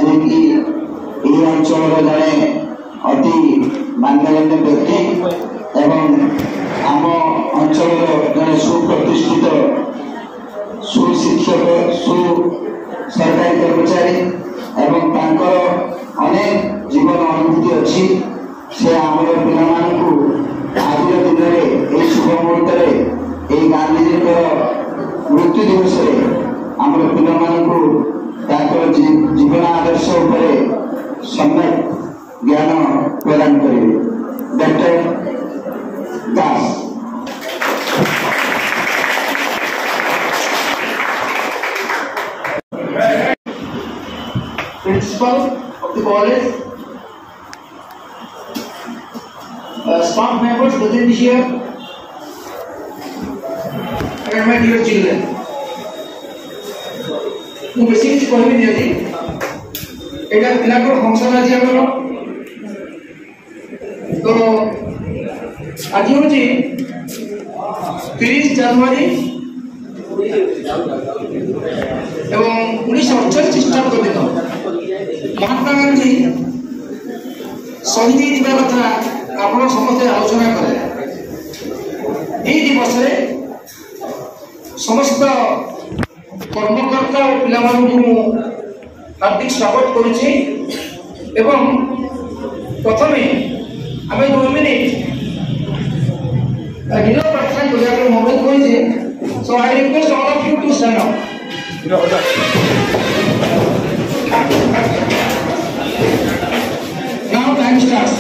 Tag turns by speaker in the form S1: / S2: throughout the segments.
S1: ଯିଏକି ଏହି ଅଞ୍ଚଳର ଜଣେ ଅତି ମାନ୍ୟଗଣ୍ୟ ବ୍ୟକ୍ତି ଏବଂ ଆମ ଅଞ୍ଚଳର ଜଣେ ସୁପ୍ରତିଷ୍ଠିତ ସୁଶିକ୍ଷକ सरकारी कर्मचारी एवं तांकर अनेक जीवन अनुभूति अच्छी से आमर पिलामानकु आज दिन में शुभ मुहूर्त में गांधीजी मृत्यु दिवस आमर पिलामानकु तांकर जीवन आदर्श उपरे सम्यक ज्ञान प्रदान करेंगे। Doctor Das
S2: Principal of the college, staff members present here, and my dear children. ମୁଁ ବେଶୀ କିଛି କହିବି ନିହାତି ଏଇଟା ପିଲାଙ୍କର ଫଙ୍କସନ୍ ଆଜି ଆମର ତ ଆଜି ହେଉଛି 30 ଜାନୁଆରୀ এবং 1948 খ্রিস্টাব্দ দিন महात्मा गांधी शहीद दिवा कथा आप समस्त आलोचना करें। यही दिवस समस्त कर्मकर्ता और पिला हार्दिक स्वागत करुच्ची। प्रथम आम 2 मिनिट विनय प्रार्थना करिया मोबाइल कही so I request all of you to stand up. Now time starts.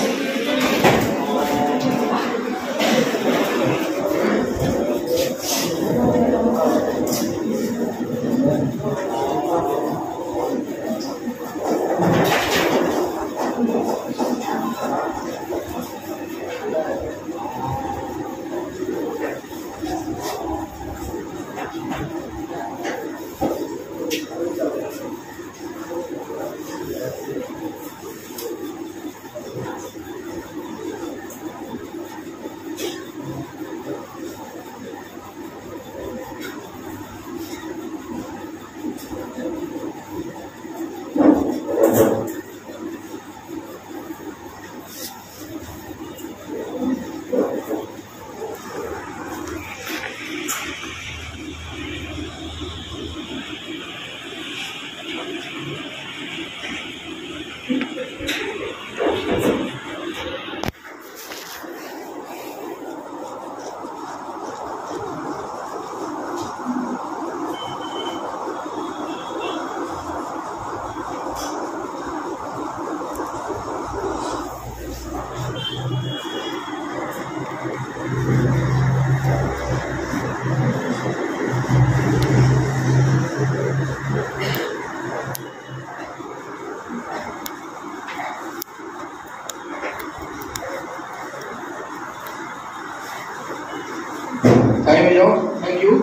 S2: Time is out. Thank you.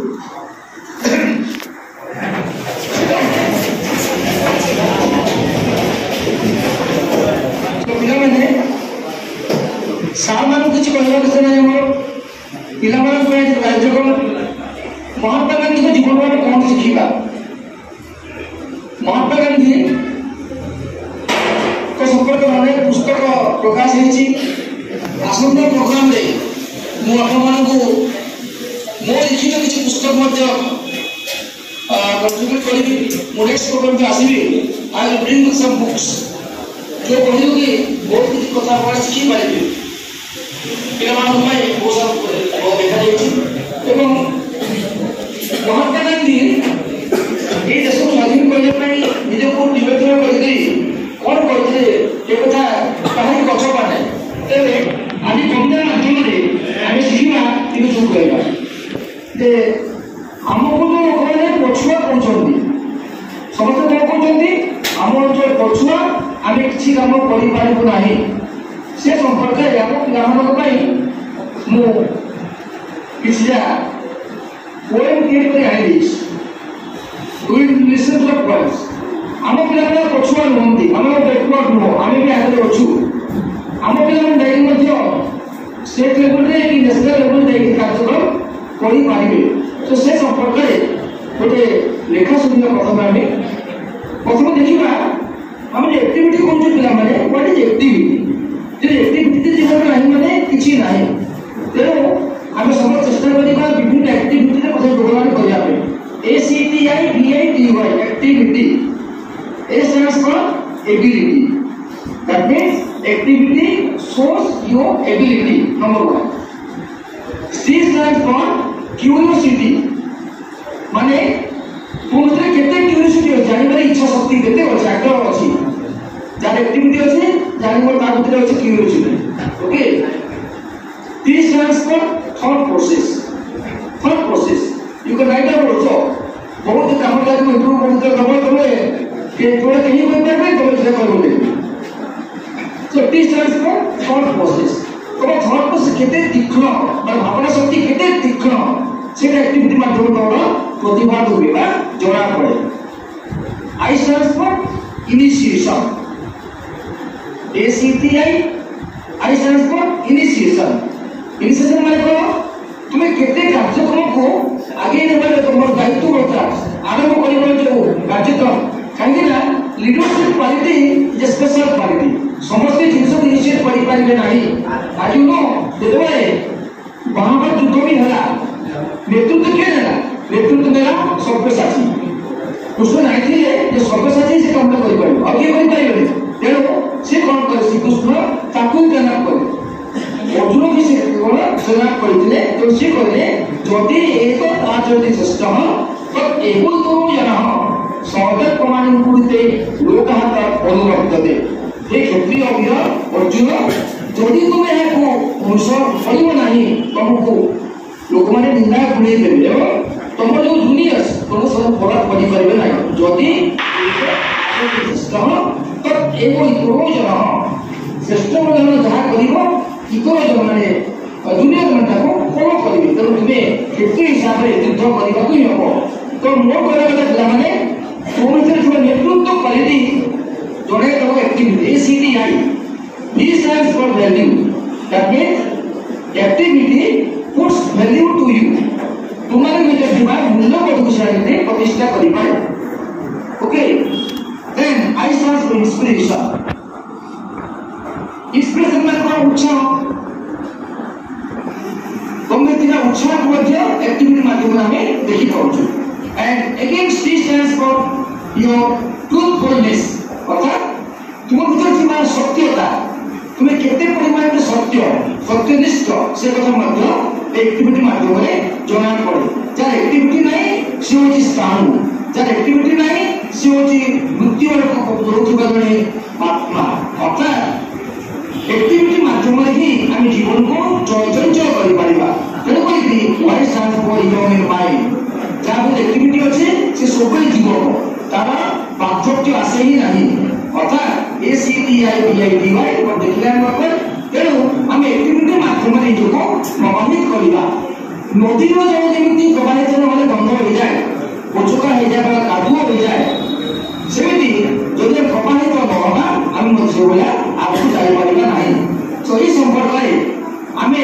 S2: तो पिला मैंने साल मान कुछ कहना कैसे नहीं हमारे पिला मान को एक कार्यक्रम महात्मा गांधी को जीवन में कौन सीखिबा महात्मा गांधी को संपर्क में अनेक पुस्तक प्रकाश होइछि। आसन्न प्रोग्राम रे मु आपण मानकु मो लिखित किसी पुस्तक कंट्रीब्यूट करी मो नेक्स्ट प्रोग्राम के आसबि I will bring some books जो पढ़ी कि बहुत किसी कथा पढ़ा शिखी पारे पिलामान बहुत सारा देखा जाए। महात्मा गांधी ये देश को स्वाधीन करने निजक निवेदन करते कौन करते ये कथा कहीं गच पाने तेरे आज कविता माध्यम आम शिखा ये चुप रहा आमको जो लोक मैंने पछुआ कहते समस्त कौन कहते आम अंचल पछुआ आम किसी कम करना से संपर्क पिछला पोएम तैयारी आम पिला पछुआ नुहति आम बैकवर्ड नुह आम भी आगे अच्छू आम पिला स्टेट लेवल नेशनल लेवल कार्यक्रम करें तो से संपर्क में गोटे लेखा सुनिया प्रथम आम प्रथम देखा आम एक्टिविटी कौन पे व्हाट इज एक्टिविटी एक्टिविटी जीवन नहीं माने किसी ना तेणु आम सब चेष्टा करवा विभिन्न एक्टिविटी योगदान करने ACTIVITY activity A stands for ability that means activity shows your ability number 1 C stands for curiosity माने तुम केते क्यूरियोसिटी हो जानवर इच्छा शक्ति केते अछि आग्रह अछि जार एक्टिविटी अछि जानवर ता भीतर अछि curiosity okay T stands for thought process you can write down also बहुत काम लागो इम्प्रूव करते डबल तमे के थोड़ा कहीं कोई पर तमे से करोगे सो T stands for thought process तो थॉट प्रोसेस केते तीक्ष्ण और भावना शक्ति केते तीक्ष्ण सेटा एक्टिविटी माध्यम द्वारा प्रतिभा होबेबा जोड़ा पड़े I stands for initiation ACTI I stands for initiation माने को तुम्हें केते कार्यक्रम को आगे नेबार तुमर दायित्व होता आरंभ करिबो जो कार्यक्रम काहेना leadership quality is special quality समस्त जिंस को इनिशिएट करि पारिबे नाही आज नो देबे महाभारत युद्ध भी हला नेतृत्व के नेतृत्व मेरा सब्यसाची कृष्ण नहीं थे जे सब्यसाची से काम करि पारिबो आगे करि पारिबे तेरो से कोन करे श्री कृष्ण ताकू जना करे अर्जुन भी से कोन जना करथिले तो से कहले जदि एक आचरण सिस्टम तब एकुल तो जना सौदर प्रमाण कुते लोक हात अनुवर्तते हे क्षत्रिय वीर अर्जुन जदि तुमे को अनुसरण करिवो नाही तुमको लोक माने निंदा गुणी देबे तुम जो जूनियर्स तुम सब बड़ा पड़ी करबे नाही जदि सिस्टम तब एकुल तो जना सिस्टम जना जहा करिवो इको जो माने जूनियर मानता को फॉलो करिवे तो तुमे केते हिसाब रे युद्ध करबा को हबो तो मोर कहला କଥା पिला माने तुम से जो नेतृत्व क्वालिटी जोड़े तो activity ACTI B stands for value that means activity puts value to you तुम्हारे भीतर दिमाग मूल्य को विषय प्रतिष्ठा करि पाए okay then I stands for inspiration में को उत्साह तुमने तिना उत्साह को मध्य एक्टिविटी माध्यम में देखि पाउछु and again C stands for your truthfulness अर्थात तुम भीतर सीमा सत्यता तुम्हें केते परिमाण में सत्यनिष्ठ से कथा मध्य एक्टिविटी माध्यम में जଣା पड़े जार एक्टिविटी नहीं से होची स्थान जार एक्टिविटी नहीं से होची मृत्यु को जोथुका जणे आत्मा अर्थात एक्टिविटी माध्यम ही हम जीवन को चंचल करि परिबा तेणु कहि Y stand for human mind जहाँ एक्टिविटी अच्छे से सब जीवन तार पार्थक्य आसे ही नहीं अर्थात ACTIVITY देखिए तेणु आम एक्टिविटी माध्यम निजको प्रभावित करवा नदी जल जमी प्रभावित ना बंध हो जाए पचुका हो जाए कादुआ हो जाए सेमती जदि प्रभावित नहबा आम से भाया आगे जापर ना तो ये संपर्क में आम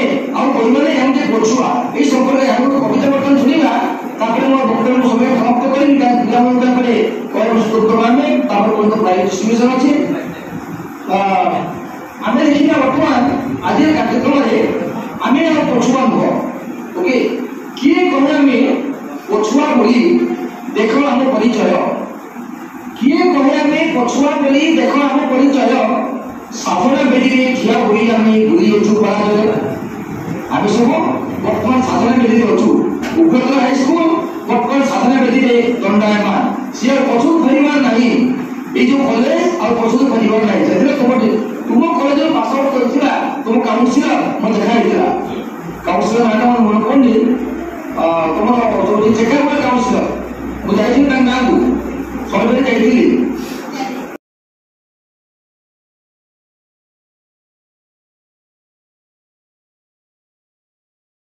S2: आने हम पछुआ ये संपर्क में हम कविता बर्तन शुणा मोर वक्तव्य समय समाप्त करी प्राइज डिस्ट्रीब्यूशन अच्छे आम देखा बर्तमान आज कार्यक्रम में आम पछुआ नुह ओके किए कहे आम पछुआ बोली देख आम परिचय किए कहे आम पछुआ बोली देख आम परिचय साधना बेड़ी ठिया होई आम बुली अच्छु आम सब बर्तमान साधना बेड़ी अच्छु उग्रतर हाईस्कल बर्तमान साधना बेदी दंडायमान सी पशु फर ना ये जो कॉलेज और पशु फर ना तुम कॉलेज पास आउट कर तुम काउंसिलर मैं देखा काउंसिलर ना मन पड़नी तुम जो चेकअप काउंसिलर मुझे ना को सर्वे जाइली